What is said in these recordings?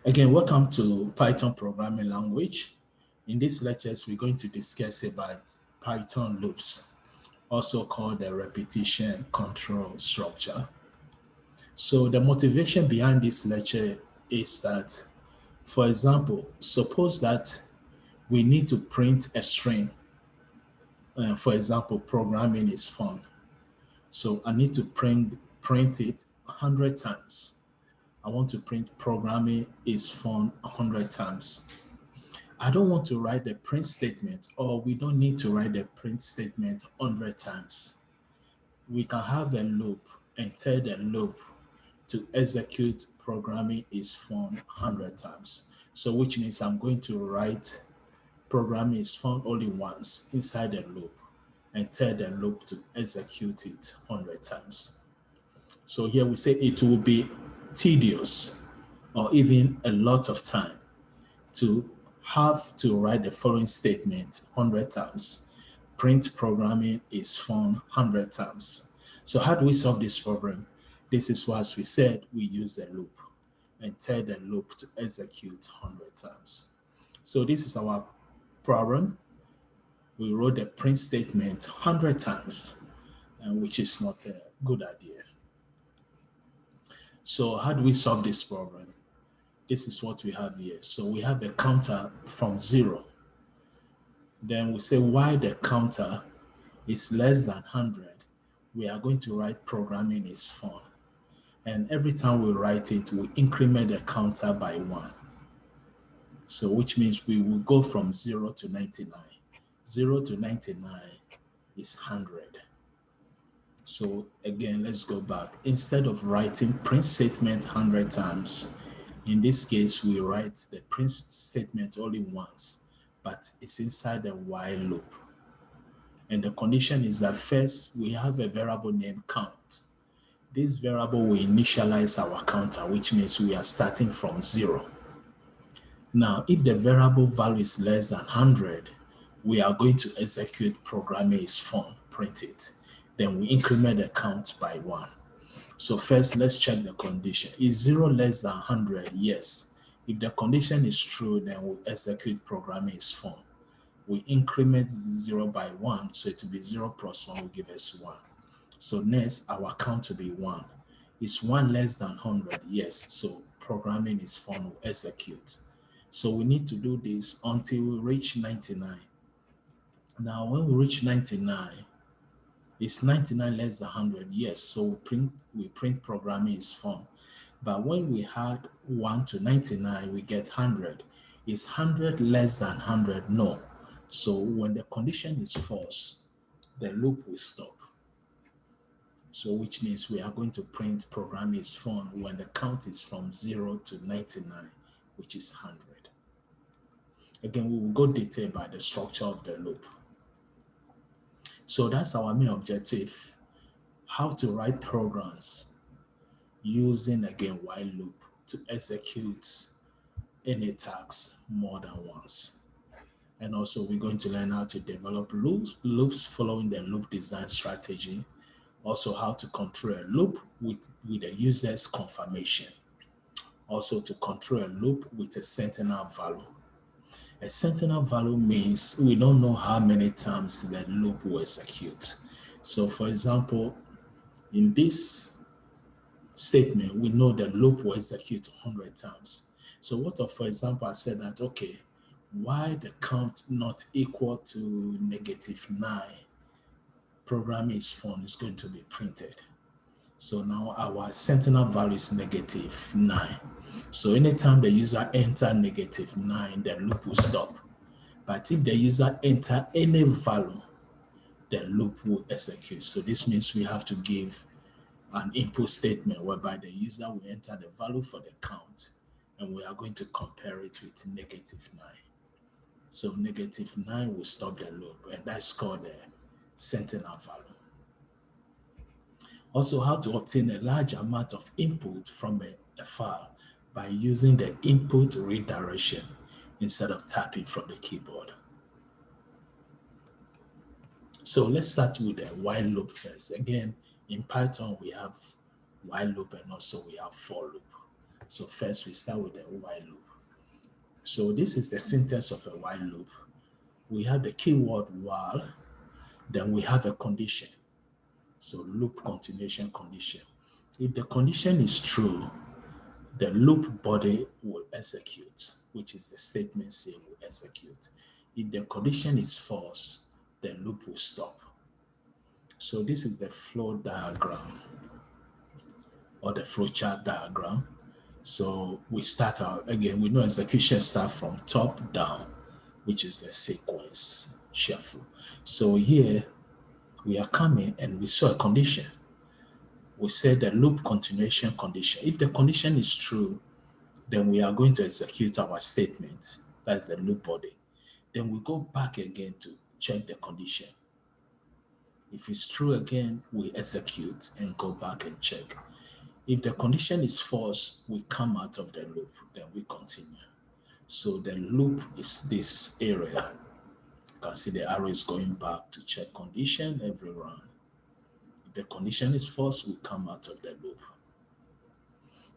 Again, welcome to Python programming language. In this lectures, we're going to discuss about Python loops, also called the repetition control structure. So the motivation behind this lecture is that, for example, suppose that we need to print a string. For example, programming is fun. So I need to print it 100 times. I want to print programming is fun 100 times. I don't want to write the print statement, or we don't need to write the print statement 100 times. We can have a loop and tell the loop to execute programming is fun 100 times. So which means I'm going to write programming is fun only once inside the loop and tell the loop to execute it 100 times. So here we say it will be tedious or even a lot of time to have to write the following statement 100 times. Print programming is fun 100 times. So how do we solve this problem? This is why, as we said, we use a loop and tell the loop to execute 100 times. So this is our problem. We wrote the print statement 100 times, which is not a good idea. So how do we solve this problem? This is what we have here. So we have a counter from 0. Then we say why the counter is less than 100. We are going to write programming is fun. And every time we write it, we increment the counter by 1. So which means we will go from 0 to 99. 0 to 99 is 100. So again, let's go back. Instead of writing print statement 100 times, in this case, we write the print statement only once, but it's inside the while loop. And the condition is that first, we have a variable named count. This variable will initialize our counter, which means we are starting from 0. Now, if the variable value is less than 100, we are going to execute programming is fun, print it. Then we increment the count by 1. So first, let's check the condition. Is 0 less than 100? Yes. If the condition is true, then we execute programming is fun. We increment 0 by 1, so it will be 0 plus 1 will give us 1. So next, our count will be 1. Is 1 less than 100? Yes. So programming is fun, will execute. So we need to do this until we reach 99. Now, when we reach 99, is 99 less than 100? Yes. So we print programming is fun. But when we add 1 to 99, we get 100. Is 100 less than 100? No. So when the condition is false, the loop will stop. So which means we are going to print programming is fun when the count is from 0 to 99, which is 100. Again, we will go detail by the structure of the loop. So that's our main objective, how to write programs using, again, while loop to execute any task more than once. And also we're going to learn how to develop loops following the loop design strategy. Also how to control a loop with a user's confirmation. Also to control a loop with a Sentinel value. A Sentinel value means we don't know how many times the loop will execute. So for example, in this statement, we know the loop will execute 100 times. So what if, for example, I said that, okay, why the count not equal to -9, program is fun is going to be printed. So now our Sentinel value is -9. So anytime the user enter -9, the loop will stop. But if the user enter any value, the loop will execute. So this means we have to give an input statement whereby the user will enter the value for the count, and we are going to compare it with -9. So -9 will stop the loop, and that's called the Sentinel value. Also, how to obtain a large amount of input from a file by using the input redirection instead of tapping from the keyboard. So let's start with the while loop first. Again, in Python, we have while loop and also we have for loop. So first we start with the while loop. So this is the syntax of a while loop. We have the keyword while, then we have a condition. So loop continuation condition. If the condition is true, the loop body will execute, which is the statement C will execute. If the condition is false, the loop will stop. So this is the flow diagram or the flowchart diagram. So we start out, again, we know execution starts from top down, which is the sequence shuffle. So here we are coming and we saw a condition. We said the loop continuation condition. If the condition is true, then we are going to execute our statement. That's the loop body. Then we go back again to check the condition. If it's true again, we execute and go back and check. If the condition is false, we come out of the loop, then we continue. So the loop is this area. You can see the arrow is going back to check condition every run. If the condition is false, we come out of the loop.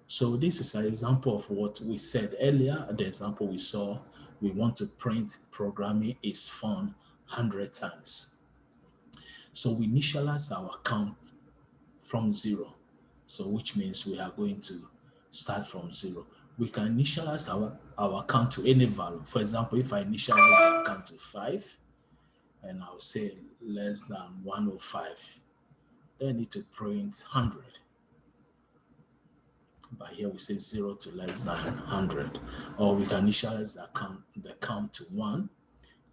So this is an example of what we said earlier. The example we saw, we want to print programming is fun 100 times. So we initialize our count from 0. So which means we are going to start from 0. We can initialize our count to any value. For example, if I initialize the count to 5, and I'll say less than 105, then I need to print 100. But here we say 0 to less than 100. Or we can initialize the count to 1.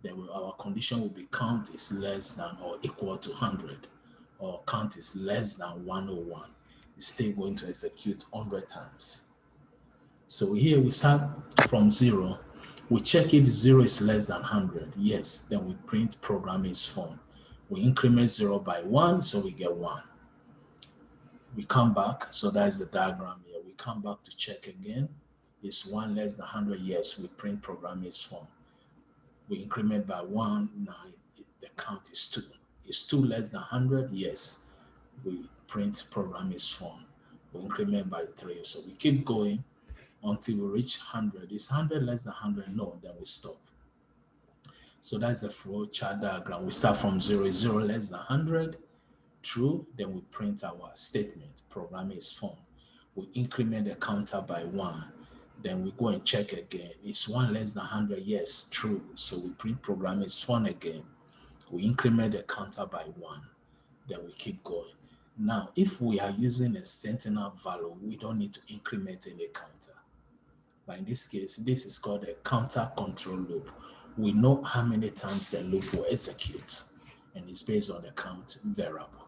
Then our condition will be count is less than or equal to 100. Or count is less than 101. It's still going to execute 100 times. So here we start from 0. We check if 0 is less than 100. Yes, then we print program is fun. We increment 0 by 1, so we get 1. We come back, so that's the diagram here. We come back to check again. Is 1 less than 100? Yes, we print program is fun. We increment by 1, now the count is 2. Is 2 less than 100? Yes, we print program is fun. We increment by 3, so we keep going until we reach 100. Is 100 less than 100? No, then we stop. So that's the flow chart diagram. We start from 0. Is 0 less than 100? True, then we print our statement, program is fun. We increment the counter by 1. Then we go and check again. Is 1 less than 100? Yes, true. So we print program is fun again. We increment the counter by 1. Then we keep going. Now, if we are using a Sentinel value, we don't need to increment any counter. But in this case, this is called a counter control loop. We know how many times the loop will execute, and it's based on the count variable.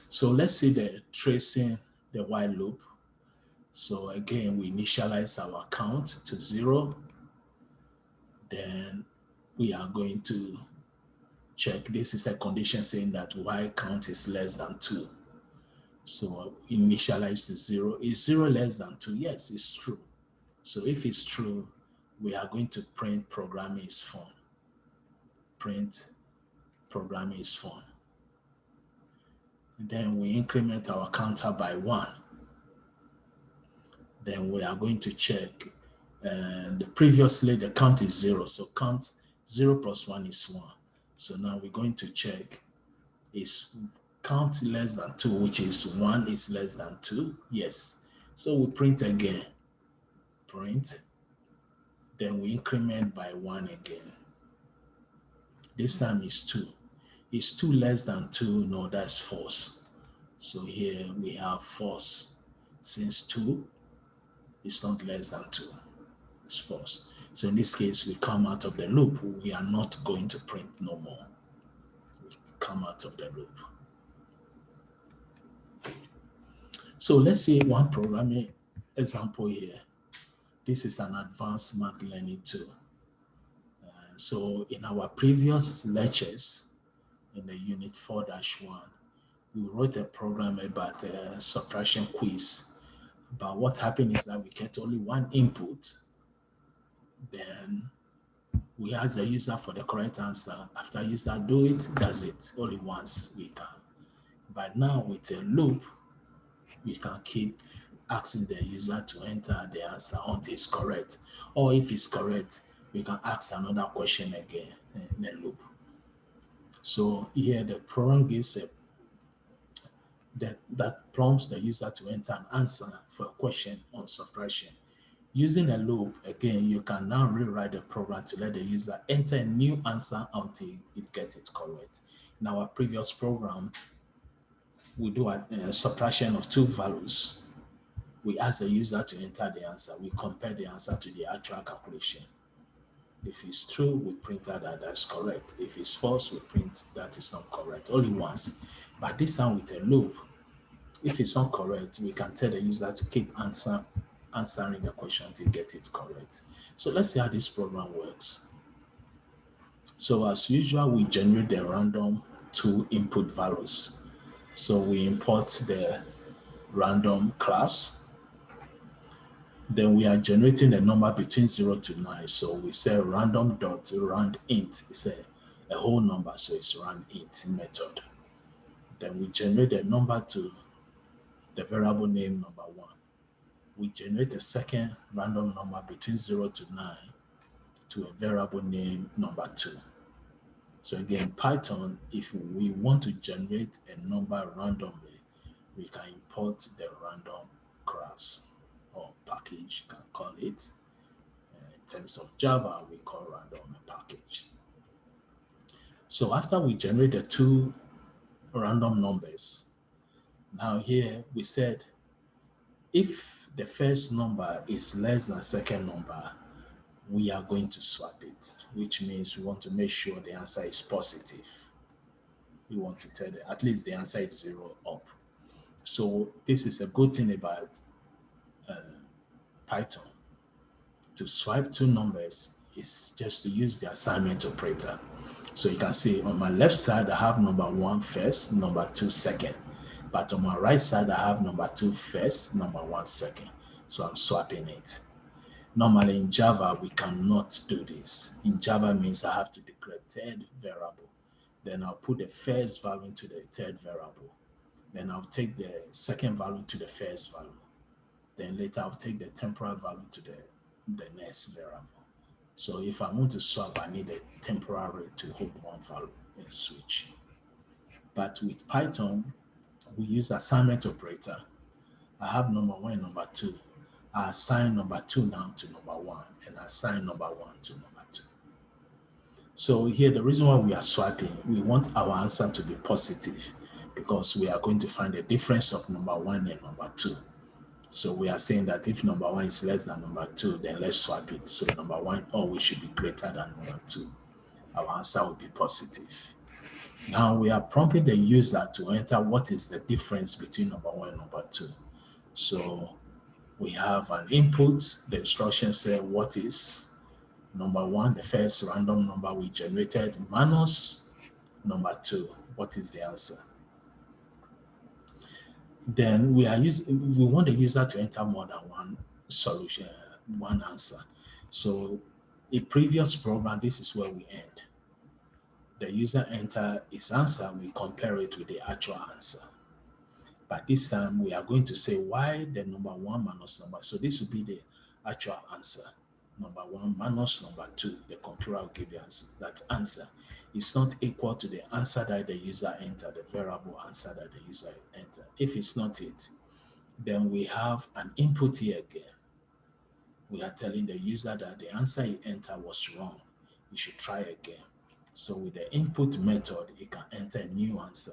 So let's see the tracing the while loop. So again, we initialize our count to 0. Then we are going to check. This is a condition saying that while count is less than 2. So initialize to 0. Is 0 less than 2? Yes, it's true. So if it's true, we are going to print program is fun. Print program is fun. Then we increment our counter by 1. Then we are going to check. And previously the count is 0. So count 0 plus 1 is 1. So now we're going to check is count less than 2, which is 1 is less than 2. Yes. So we print again. Print. Then we increment by 1 again. This time is 2. Is 2 less than 2? No, that's false. So here we have false. Since 2 is not less than 2, it's false. So in this case, we come out of the loop. We are not going to print no more. We come out of the loop. So let's see one programming example here. This is an advanced math learning tool. So in our previous lectures, in the unit 4-1, we wrote a program about a subtraction quiz. But what happened is that we get only one input. Then we ask the user for the correct answer. After user do it, that's it. Only once we can. But now with a loop, we can keep asking the user to enter the answer until it's correct. Or if it's correct, we can ask another question again in a loop. So here the program gives a that prompts the user to enter an answer for a question on subtraction. Using a loop, again, you can now rewrite the program to let the user enter a new answer until it gets it correct. In our previous program, we do a subtraction of two values. We ask the user to enter the answer. We compare the answer to the actual calculation. If it's true, we print out that that's correct. If it's false, we print that is not correct. Only once. But this time with a loop, if it's not correct, we can tell the user to keep answering the question to get it correct. So let's see how this program works. So as usual, we generate the random two input values. So we import the random class. Then we are generating a number between 0 to 9. So we say random dot round int. It's a whole number, so it's round int method. Then we generate a number to the variable name number 1. We generate a second random number between 0 to 9 to a variable name number 2. So again, Python, if we want to generate a number randomly, we can import the random class or package, you can call it. In terms of Java, we call random a package. So after we generate the two random numbers, now here we said if the first number is less than second number, we are going to swap it, which means we want to make sure the answer is positive. We want to tell at least the answer is 0 up. So this is a good thing about Python. To swipe two numbers is just to use the assignment operator. So you can see on my left side, I have number 1 first, number 2 second. But on my right side, I have number 2 first, number 1 second. So I'm swapping it. Normally in Java, we cannot do this. In Java means I have to declare third variable. Then I'll put the first value into the third variable. Then I'll take the second value to the first value. Then later I'll take the temporal value to the next variable. So if I want to swap, I need a temporary to hold one value and switch. But with Python, we use assignment operator. I have number 1 and number 2. I assign number 2 now to number 1 and assign number 1 to number 2. So here, the reason why we are swapping, we want our answer to be positive because we are going to find the difference of number 1 and number 2. So we are saying that if number 1 is less than number 2, then let's swap it. So number 1 always should be greater than number 2. Our answer will be positive. Now we are prompting the user to enter what is the difference between number 1 and number 2. So we have an input. The instruction says what is number 1, the first random number we generated, minus number 2. What is the answer? Then we want the user to enter more than one solution, one answer. So in previous program, this is where we end. The user enter his answer, we compare it with the actual answer. But this time we are going to say why the number 1 minus number. So this will be the actual answer. Number 1 minus number 2, the computer will give you that answer. It's not equal to the answer that the user entered, the variable answer that the user entered. If it's not it, then we have an input here again. We are telling the user that the answer he entered was wrong. You should try again. So with the input method, he can enter a new answer.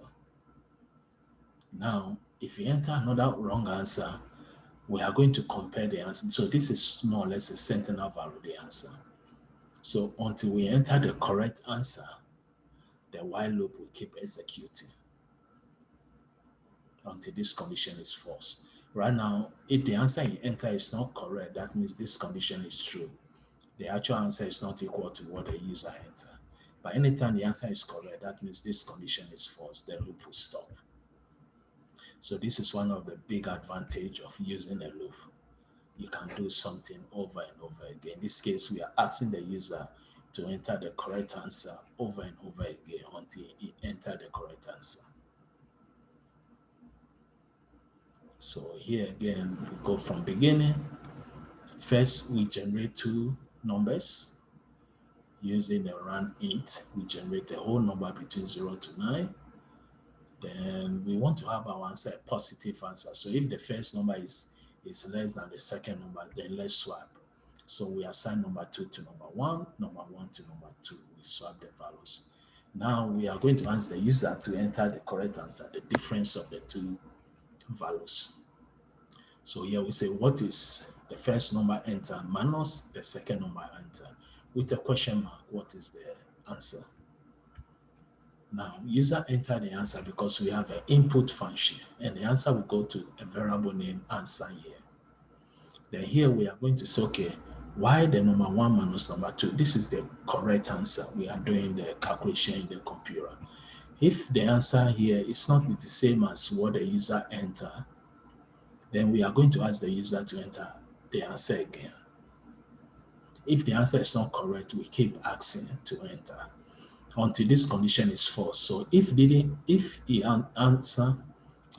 Now, if you enter another wrong answer, we are going to compare the answer. So this is more or less a Sentinel value, the answer. So until we enter the correct answer, the while loop will keep executing until this condition is false. Right now, if the answer you enter is not correct, that means this condition is true. The actual answer is not equal to what the user entered. But anytime the answer is correct, that means this condition is false. The loop will stop. So this is one of the big advantage of using a loop. You can do something over and over again. In this case, we are asking the user to enter the correct answer over and over again until he enters the correct answer. So here again, we go from beginning. First, we generate two numbers using the rand int. We generate a whole number between 0 to 9. Then we want to have our answer a positive answer. So if the first number is less than the second number, then let's swap. So we assign number 2 to number 1 to number 2. We swap the values. Now we are going to ask the user to enter the correct answer, the difference of the two values. So here we say, what is the first number enter minus the second number enter? With a question mark, what is the answer? Now, user enter the answer because we have an input function, and the answer will go to a variable named answer here. Then here we are going to say, okay, why the number 1 minus number 2? This is the correct answer. We are doing the calculation in the computer. If the answer here is not the same as what the user enter, then we are going to ask the user to enter the answer again. If the answer is not correct, we keep asking to enter until this condition is false. So if he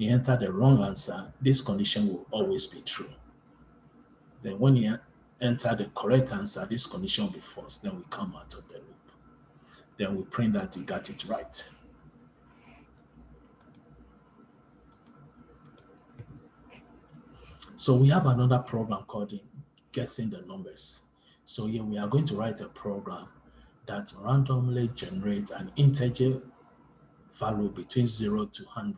entered the wrong answer, this condition will always be true. Then when he enter the correct answer, this condition will be false. Then we come out of the loop. Then we print that he got it right. So we have another program called guessing the numbers. So here we are going to write a program that randomly generates an integer value between 0 to 100.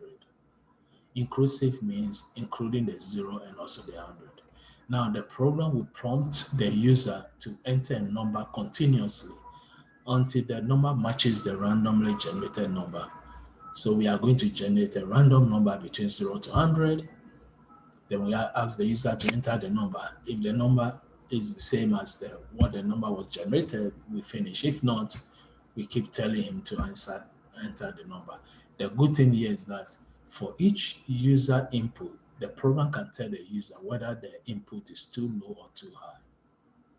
Inclusive means including the 0 and also the 100. Now the program will prompt the user to enter a number continuously until the number matches the randomly generated number. So we are going to generate a random number between 0 to 100. Then we ask the user to enter the number. If the number is the same as what the number was generated, we finish. If not, we keep telling him to enter the number. The good thing here is that for each user input, the program can tell the user whether the input is too low or too high.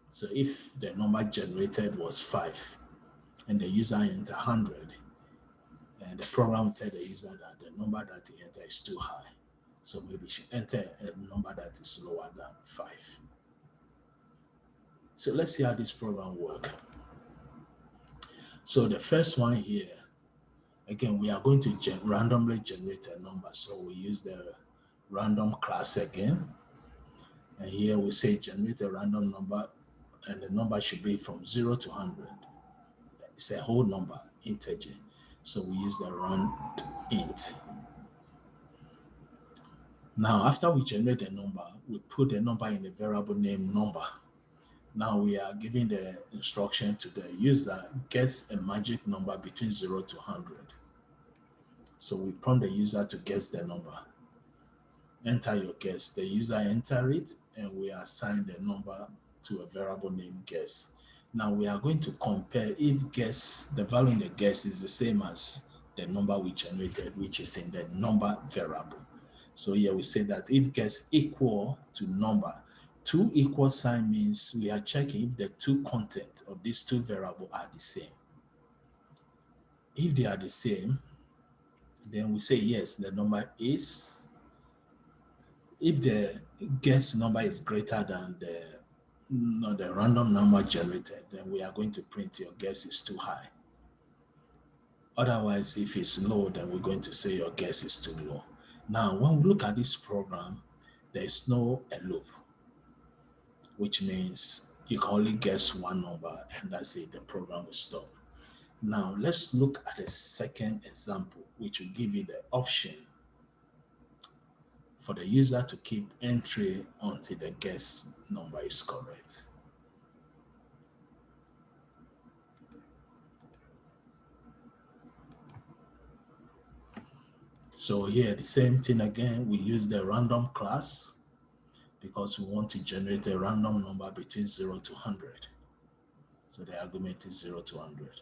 So if the number generated was 5 and the user entered 100, and the program will tell the user that the number that he entered is too high. So maybe you should enter a number that is lower than 5. So let's see how this program works. So the first one here, again, we are going to randomly generate a number. So we use the random class again. And here we say generate a random number, and the number should be from 0 to 100. It's a whole number, integer. So we use the rand int. Now, after we generate the number, we put the number in a variable named number. Now we are giving the instruction to the user, guess a magic number between 0 to 100. So we prompt the user to guess the number. Enter your guess. The user enter it, and we assign the number to a variable named guess. Now we are going to compare if the value in the guess is the same as the number we generated, which is in the number variable. So here we say that if guess equal to number, two equal sign means we are checking if the two contents of these two variables are the same. If they are the same, then we say yes, the number is. If the guess number is greater than the random number generated, then we are going to print your guess is too high. Otherwise, if it's low, then we're going to say your guess is too low. Now, when we look at this program, there is no a loop, which means you can only guess one number, and that's it, the program will stop. Now, let's look at a second example, which will give you the option for the user to keep entry until the guess number is correct. So here, the same thing again, we use the random class because we want to generate a random number between 0 to 100. So the argument is 0 to 100.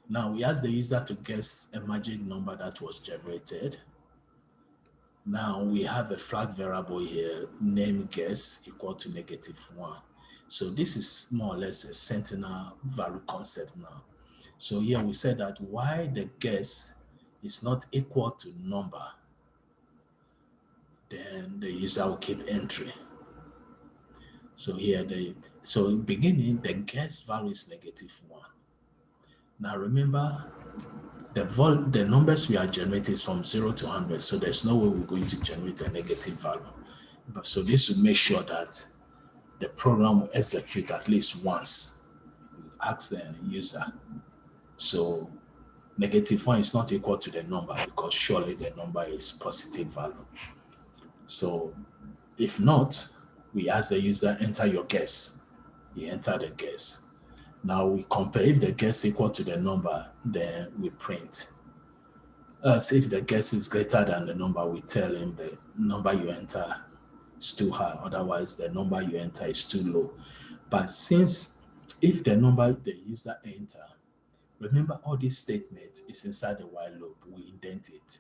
Now we ask the user to guess a magic number that was generated. Now we have a flag variable here, name guess equal to -1. So this is more or less a Sentinel value concept now. So here we said that why the guess is not equal to number, then the user will keep entry. So here so in beginning the guess value is -1. Now remember the numbers we are generating is from 0 to 100, so there's no way we're going to generate a negative value. But so this will make sure that the program will execute at least once. Ask the user. So -1 is not equal to the number because surely the number is positive value. So if not, we ask the user enter your guess. He enter the guess. Now we compare. If the guess equal to the number, then we print. So if the guess is greater than the number, we tell him the number you enter is too high. Otherwise, the number you enter is too low. But since if the number the user enter, remember all these statements is inside the while loop, we indent it.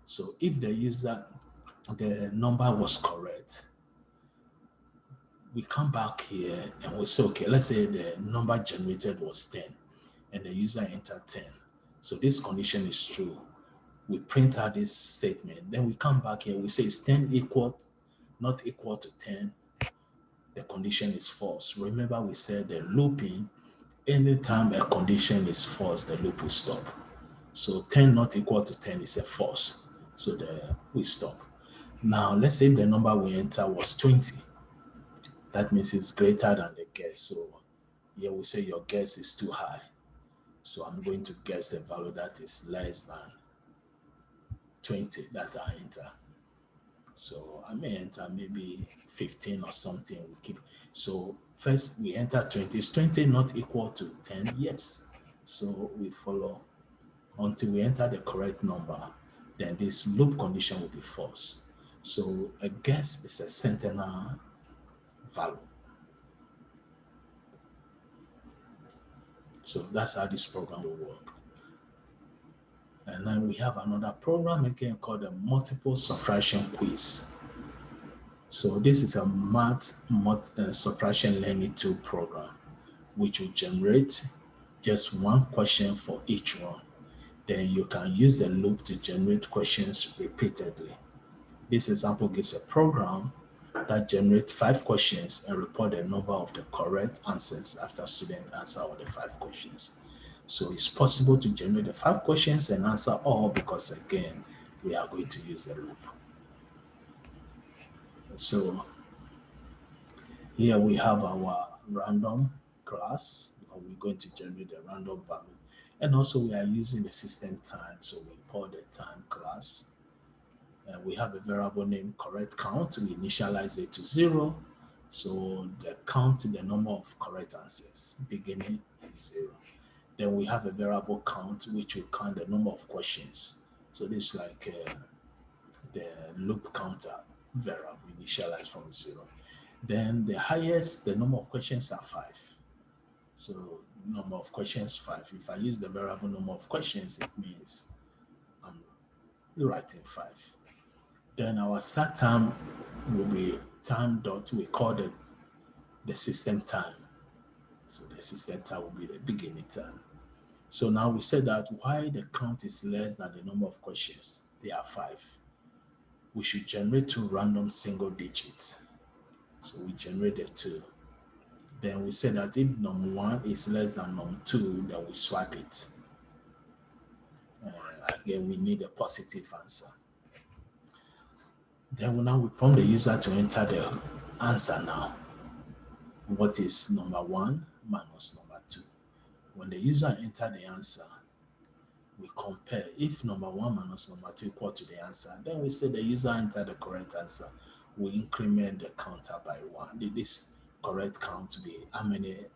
So if the number was correct, we come back here and we say, okay, let's say the number generated was 10 and the user entered 10. So this condition is true. We print out this statement. Then we come back here, we say is 10 not equal to 10. The condition is false. Remember we said the looping, anytime a condition is false, the loop will stop. So 10 not equal to 10 is a false. So we stop. Now let's say the number we enter was 20. That means it's greater than the guess. So here we say your guess is too high. So I'm going to guess a value that is less than 20 that I enter. So I may enter maybe 15 or something. We keep. So first we enter 20. Is 20 not equal to 10? Yes. So we follow until we enter the correct number. Then this loop condition will be false. So a guess is a Sentinel value. So that's how this program will work. And then we have another program again called the multiple subtraction quiz. So this is a math subtraction learning tool program, which will generate just one question for each one. Then you can use the loop to generate questions repeatedly. This example gives a program that generates 5 questions and report the number of the correct answers after students answer all the 5 questions. So it's possible to generate the 5 questions and answer all because again, we are going to use the loop. So here we have our random class, or we're going to generate a random value. And also we are using the system time, so we import the time class. And we have a variable named correct count. We initialize it to 0. So the count, the number of correct answers, beginning is 0. Then we have a variable count, which will count the number of questions. So this is like the loop counter variable initialized from 0. Then the highest, the number of questions are 5. So number of questions 5. If I use the variable number of questions, it means I'm writing 5. Then our start time will be time dot, we call it the system time. So the system time will be the beginning time. So now we said that why the count is less than the number of questions, they are 5. We should generate 2 random single digits. So we generated 2. Then we said that if num1 is less than num2, then we swap it. Again, we need a positive answer. Then now we prompt the user to enter the answer now. What is number 1 minus number 2? When the user enter the answer, we compare. If number 1 minus number 2 equal to the answer, then we say the user entered the correct answer. We increment the counter by 1. This correct count to be how many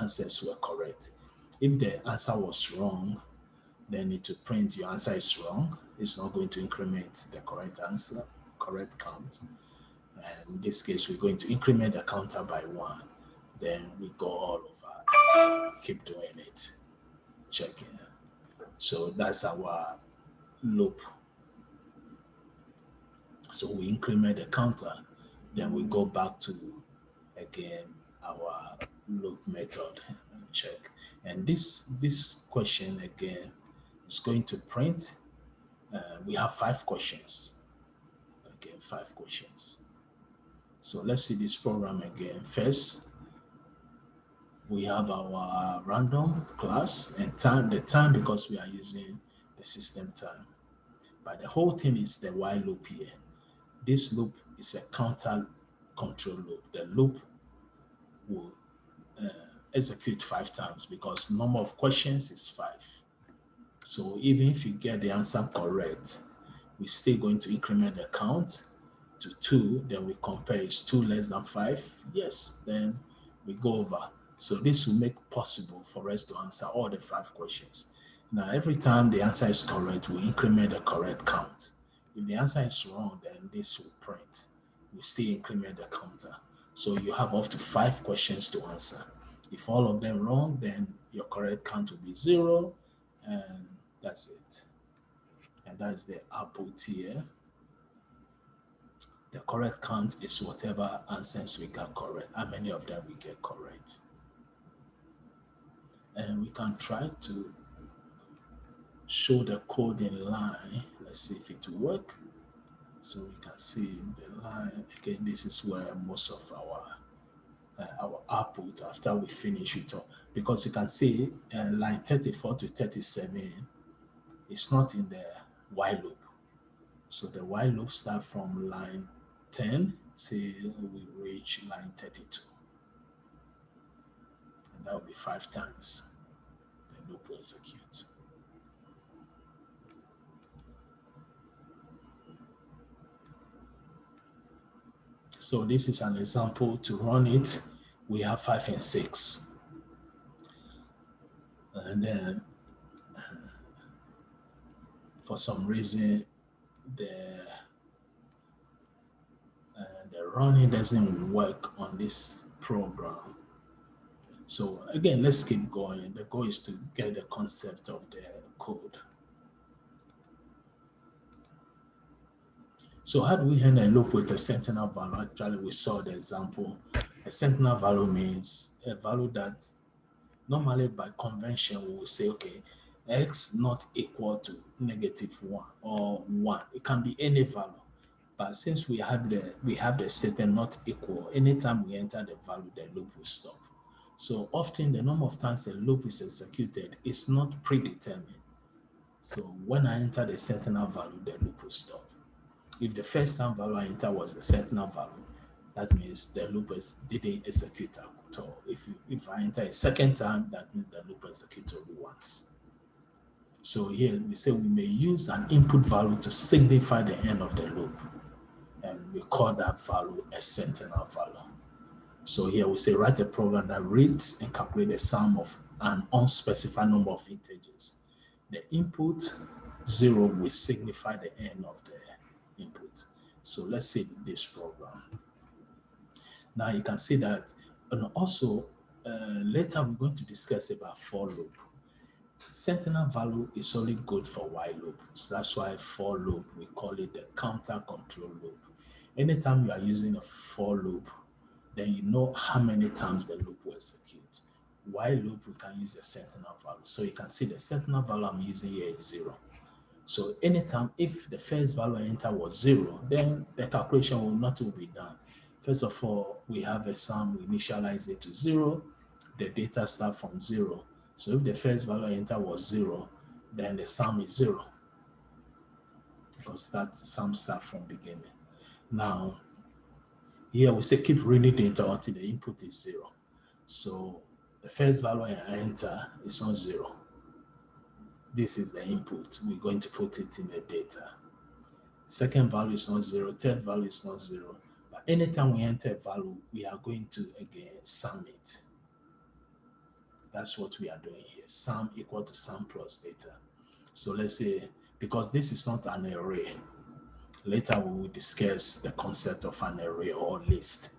answers were correct. If the answer was wrong, then it will print your answer is wrong. It's not going to increment the correct answer, correct count. And in this case, we're going to increment the counter by 1. Then we go all over, keep doing it, checking. So that's our loop. So we increment the counter, then we go back to, again, our loop method and check. And this question, again, is going to print. We have 5 questions. Again, 5 questions. So let's see this program again. First, we have our random class and time, the time because we are using the system time. But the whole thing is the while loop here. This loop is a counter control loop. The loop will execute 5 times because number of questions is 5. So even if you get the answer correct, we're still going to increment the count to 2, then we compare is 2 less than 5? Yes, then we go over. So this will make possible for us to answer all the 5 questions. Now, every time the answer is correct, we increment the correct count. If the answer is wrong, then this will print. We still increment the counter. So you have up to 5 questions to answer. If all of them wrong, then your correct count will be 0, and that's it. And that's the output here. The correct count is whatever answers we got correct, how many of them we get correct. And we can try to show the code in line. Let's see if it will work. So we can see the line. Again, this is where most of our output after we finish it all. Because you can see line 34 to 37 is not in the while loop. So the while loop starts from line 10 till we reach line 32. And that will be 5 times the loop will execute. So this is an example to run it. We have 5 and 6. And then for some reason, the running doesn't work on this program. So again, let's keep going. The goal is to get the concept of the code. So how do we handle a loop with a Sentinel value? Actually, we saw the example. A Sentinel value means a value that normally by convention we will say, okay, x not equal to -1 or 1. It can be any value. But since we have the statement not equal, anytime we enter the value, the loop will stop. So often the number of times a loop is executed is not predetermined. So when I enter the Sentinel value, the loop will stop. If the first time value I enter was the Sentinel value, that means the loop didn't execute at all. If I enter a second time, that means the loop executes only once. So here we say we may use an input value to signify the end of the loop. And we call that value a Sentinel value. So here we say write a program that reads and calculates the sum of an unspecified number of integers. The input 0 will signify the end of the input. So let's see this program. Now you can see that, and also later we're going to discuss about for loop. Sentinel value is only good for while loop. So that's why for loop, we call it the counter control loop. Anytime you are using a for loop, then you know how many times the loop will execute. While loop, we can use the Sentinel value. So you can see the Sentinel value I'm using here is 0. So anytime if the first value I enter was 0, then the calculation will not be done. First of all, we have a sum, we initialize it to 0. The data start from 0. So if the first value I enter was 0, then the sum is 0. Because that sum starts from beginning. Now, here we say keep reading data until the input is 0. So the first value I enter is not 0. This is the input. We're going to put it in the data. Second value is not 0. Third value is not 0. But anytime we enter a value, we are going to again sum it. That's what we are doing here. Sum equal to sum plus data. So let's say, because this is not an array, later we will discuss the concept of an array or list.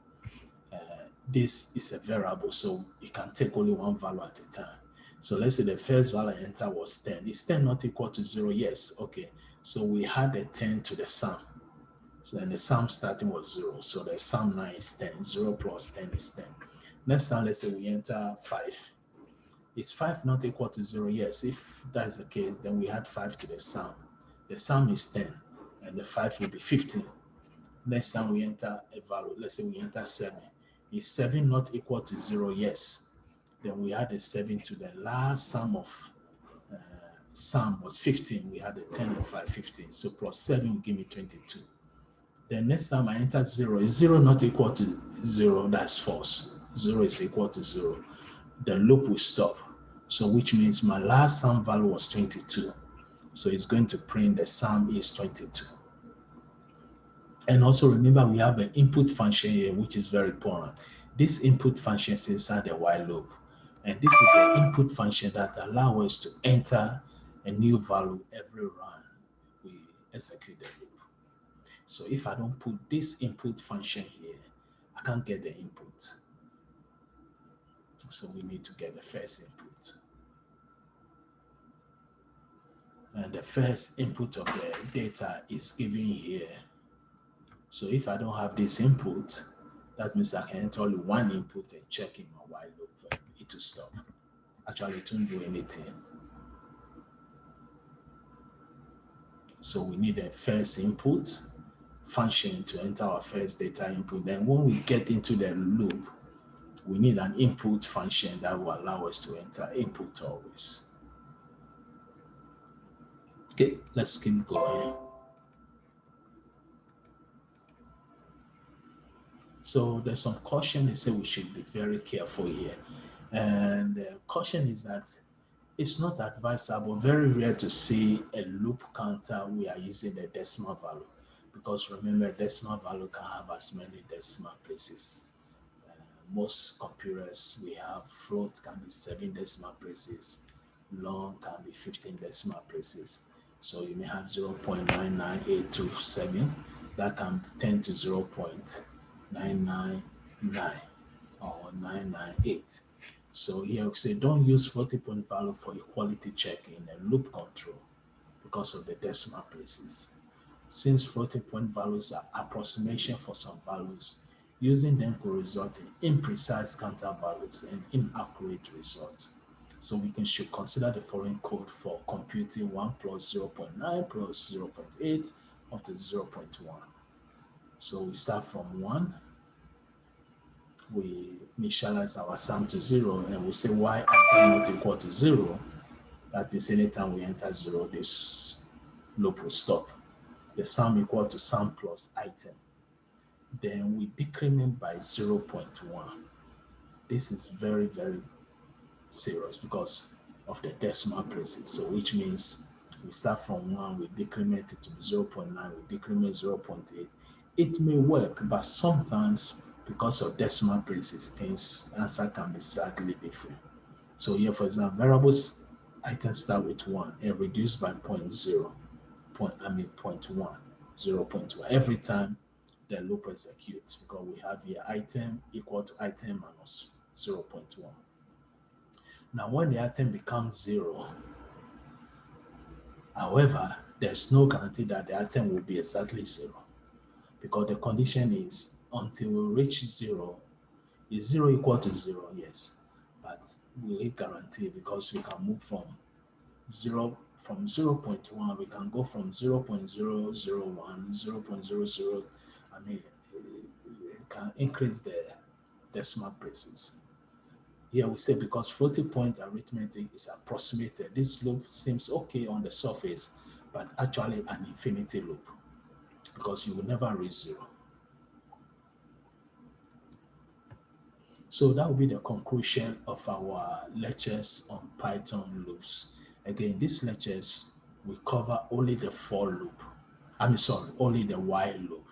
This is a variable, so it can take only one value at a time. So let's say the first value I enter was 10. Is 10 not equal to 0? Yes. Okay. So we add a 10 to the sum. So then the sum starting was 0. So the sum now is 10. 0 plus 10 is 10. Next time, let's say we enter 5. Is 5 not equal to 0? Yes. If that's the case, then we add 5 to the sum. The sum is 10, and the 5 will be 15. Next time we enter a value, let's say we enter 7. Is 7 not equal to 0? Yes. Then we add a 7 to the last sum of sum was 15. We had a 10 and 5, 15. So plus 7 will give me 22. Then next time I enter 0, is 0 not equal to 0? That's false. 0 is equal to 0. The loop will stop. So which means my last sum value was 22. So it's going to print the sum is 22. And also remember we have an input function here, which is very important. This input function is inside the while loop. And this is the input function that allows us to enter a new value every run we execute the loop. So if I don't put this input function here, I can't get the input. So we need to get the first input. And the first input of the data is given here. So if I don't have this input, that means I can enter only one input and check in my while loop and it will stop. Actually, it won't do anything. So we need a first input function to enter our first data input. Then when we get into the loop, we need an input function that will allow us to enter input always. Okay, let's keep going. So there's some caution. They say we should be very careful here. And the caution is that it's not advisable, very rare to see a loop counter we are using a decimal value. Because remember, decimal value can have as many decimal places. Most computers we have float can be 7 decimal places, long can be 15 decimal places. So you may have 0.99827 that can tend to 0.999 or 998. So here we say don't use floating point value for equality checking and loop control because of the decimal places. Since floating point values are approximation for some values, using them could result in imprecise counter values and inaccurate results. So we should consider the following code for computing 1 plus 0.9 plus 0.8 up to 0.1. So we start from 1, we initialize our sum to 0, and we say y item not equal to 0. That means anytime we enter 0, this loop will stop. The sum equal to sum plus item. Then we decrement by 0.1. This is very, very serious because of the decimal places. So which means we start from 1, we decrement it to 0.9, we decrement 0.8. It may work, but sometimes because of decimal places, things answer can be slightly different. So here, for example, variables items start with 1 and reduce by 0.1, 0.1. Every time the loop executes, because we have here item equal to item minus 0.1. Now, when the item becomes 0, however, there's no guarantee that the item will be exactly 0, because the condition is until we reach 0, is 0 equal to 0? Yes, but will it guarantee, because we can move from 0.1, we can go from 0.001, 0.00. I mean, it can increase the decimal places. Here we say because floating point arithmetic is approximated, this loop seems okay on the surface, but actually an infinity loop because you will never reach 0. So that will be the conclusion of our lectures on Python loops. Again, these lectures we cover only the for loop. Only the while loop.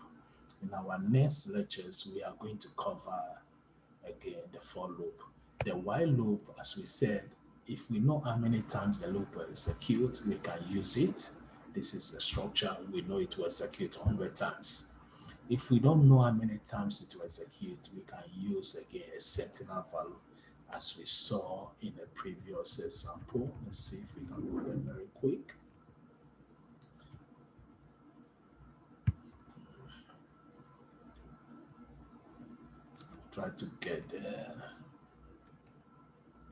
In our next lectures, we are going to cover again the for loop. The while loop, as we said, if we know how many times the loop will execute, we can use it. This is the structure. We know it will execute 100 times. If we don't know how many times it will execute, we can use again a Sentinel value as we saw in the previous example. Let's see if we can do that very quick. Try to get there.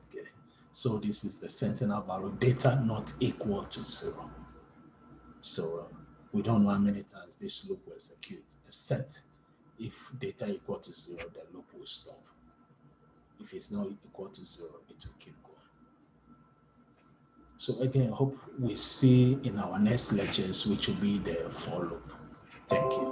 Okay, so this is the Sentinel value, data not equal to 0. So We don't know how many times this loop will execute, except if data equal to 0, the loop will stop. If it's not equal to 0, it will keep going. So again, I hope we see in our next lectures, which will be the for loop. Thank you.